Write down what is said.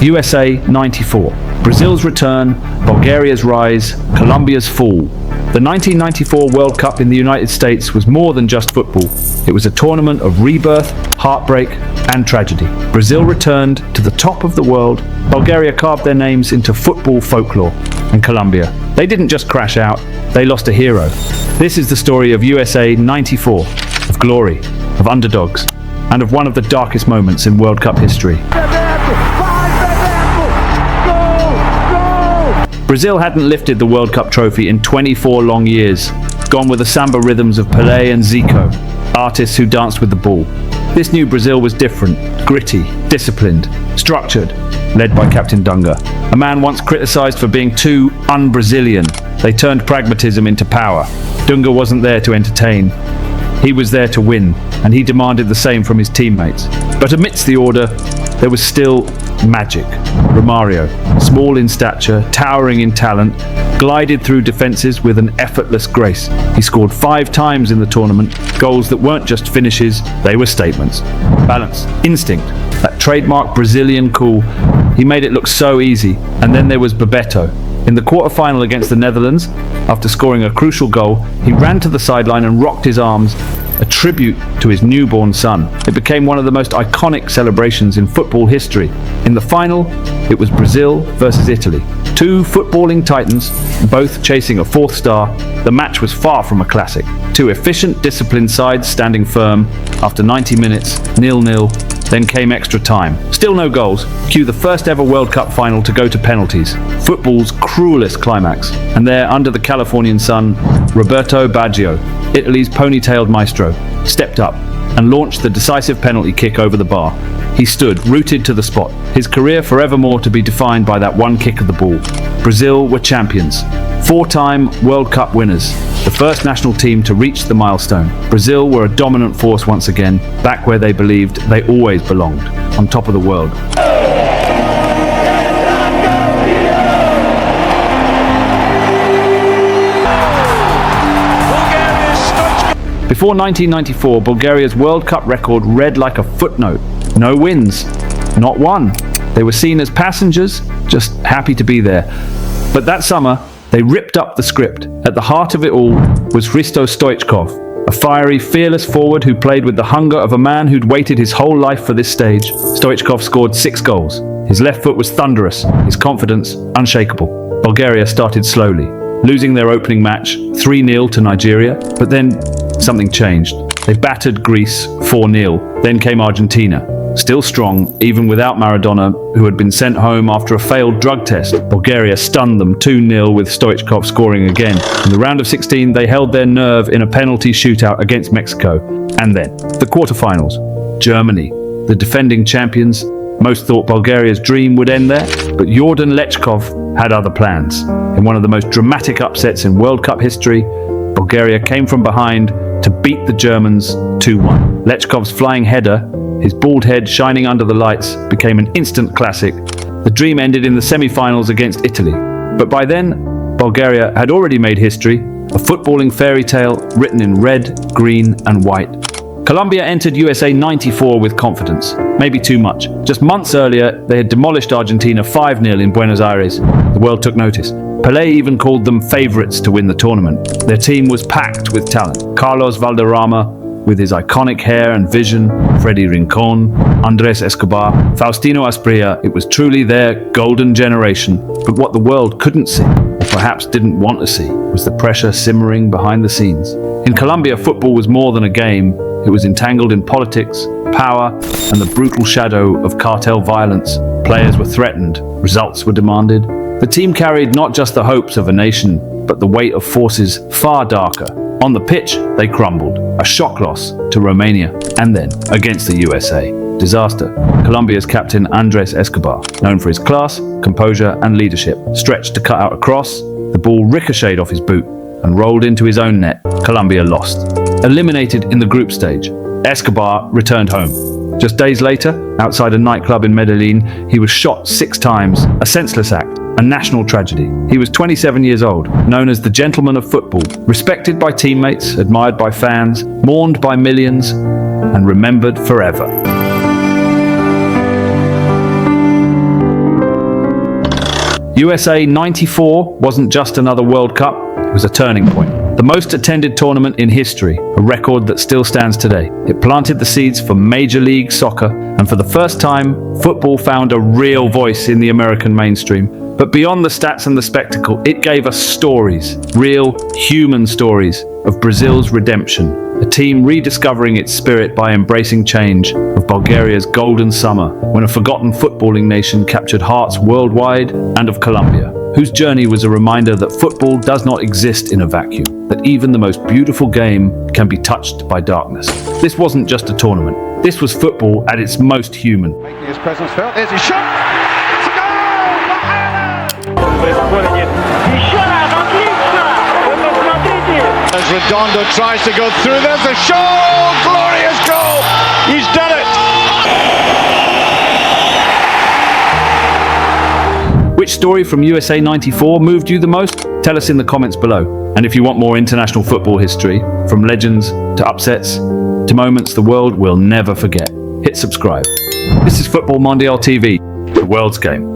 USA 94. Brazil's return, Bulgaria's rise, Colombia's fall. The 1994 World Cup in the United States was more than just football. It was a tournament of rebirth, heartbreak, and tragedy. Brazil returned to the top of the world. Bulgaria carved their names into football folklore. And Colombia, they didn't just crash out, they lost a hero. This is the story of USA 94, of glory, of underdogs, and of one of the darkest moments in World Cup history. Brazil hadn't lifted the World Cup trophy in 24 long years, gone with the samba rhythms of Pelé and Zico, artists who danced with the ball. This new Brazil was different, gritty, disciplined, structured, led by Captain Dunga, a man once criticised for being too un-Brazilian. They turned pragmatism into power. Dunga wasn't there to entertain. He was there to win, and he demanded the same from his teammates. But amidst the order, there was still magic. Romário, small in stature, towering in talent, glided through defences with an effortless grace. He scored 5 times in the tournament, goals that weren't just finishes, they were statements. Balance, instinct, that trademark Brazilian cool, he made it look so easy. And then there was Bebeto. In the quarter-final against the Netherlands, after scoring a crucial goal, he ran to the sideline and rocked his arms, a tribute to his newborn son. It became one of the most iconic celebrations in football history. In the final, it was Brazil versus Italy. 2 footballing titans, both chasing a 4th star. The match was far from a classic. 2 efficient, disciplined sides standing firm. After 90 minutes, 0-0. Then came extra time. Still no goals. Cue the first ever World Cup final to go to penalties. Football's cruelest climax. And there, under the Californian sun, Roberto Baggio, Italy's ponytailed maestro, stepped up and launched the decisive penalty kick over the bar. He stood, rooted to the spot, his career forevermore to be defined by that one kick of the ball. Brazil were champions, 4-time World Cup winners, the first national team to reach the milestone. Brazil were a dominant force once again, back where they believed they always belonged, on top of the world. Before 1994, Bulgaria's World Cup record read like a footnote. No wins, not one. They were seen as passengers, just happy to be there. But that summer, they ripped up the script. At the heart of it all was Hristo Stoichkov, a fiery, fearless forward who played with the hunger of a man who'd waited his whole life for this stage. Stoichkov scored 6 goals. His left foot was thunderous, his confidence unshakable. Bulgaria started slowly, losing their opening match 3-0 to Nigeria, but then something changed. They battered Greece 4-0. Then came Argentina, still strong, even without Maradona, who had been sent home after a failed drug test. Bulgaria stunned them 2-0 with Stoichkov scoring again. In the round of 16, they held their nerve in a penalty shootout against Mexico. And then, the quarterfinals. Germany, the defending champions. Most thought Bulgaria's dream would end there, but Jordan Lechkov had other plans. In one of the most dramatic upsets in World Cup history, Bulgaria came from behind to beat the Germans 2-1. Lechkov's flying header, his bald head shining under the lights, became an instant classic. The dream ended in the semi-finals against Italy. But by then, Bulgaria had already made history, a footballing fairy tale written in red, green and white. Colombia entered USA 94 with confidence, maybe too much. Just months earlier, they had demolished Argentina 5-0 in Buenos Aires. The world took notice. Pelé even called them favourites to win the tournament. Their team was packed with talent. Carlos Valderrama, with his iconic hair and vision, Freddy Rincon, Andrés Escobar, Faustino Asprilla. It was truly their golden generation. But what the world couldn't see, or perhaps didn't want to see, was the pressure simmering behind the scenes. In Colombia, football was more than a game. It was entangled in politics, power, and the brutal shadow of cartel violence. Players were threatened, results were demanded. The team carried not just the hopes of a nation, but the weight of forces far darker. On the pitch, they crumbled. A shock loss to Romania. And then, against the USA. Disaster. Colombia's captain Andrés Escobar, known for his class, composure, and leadership, stretched to cut out a cross. The ball ricocheted off his boot and rolled into his own net. Colombia lost. Eliminated in the group stage, Escobar returned home. Just days later, outside a nightclub in Medellin, he was shot 6 times, a senseless act, a national tragedy. He was 27 years old, known as the gentleman of football, respected by teammates, admired by fans, mourned by millions, and remembered forever. USA 94 wasn't just another World Cup, it was a turning point. The most attended tournament in history, a record that still stands today. It planted the seeds for Major League Soccer, and for the first time, football found a real voice in the American mainstream. But beyond the stats and the spectacle, it gave us stories, real human stories of Brazil's redemption, a team rediscovering its spirit by embracing change, of Bulgaria's golden summer, when a forgotten footballing nation captured hearts worldwide, and of Colombia, whose journey was a reminder that football does not exist in a vacuum, that even the most beautiful game can be touched by darkness. This wasn't just a tournament. This was football at its most human. Making his presence felt. There's his shot! It's a goal! As Redondo tries to go through, there's a shot! Glorious goal! He's done it! Which story from USA 94 moved you the most? Tell us in the comments below. And if you want more international football history, from legends to upsets to moments the world will never forget, hit subscribe. This is Fútbol Mondial TV, the world's game.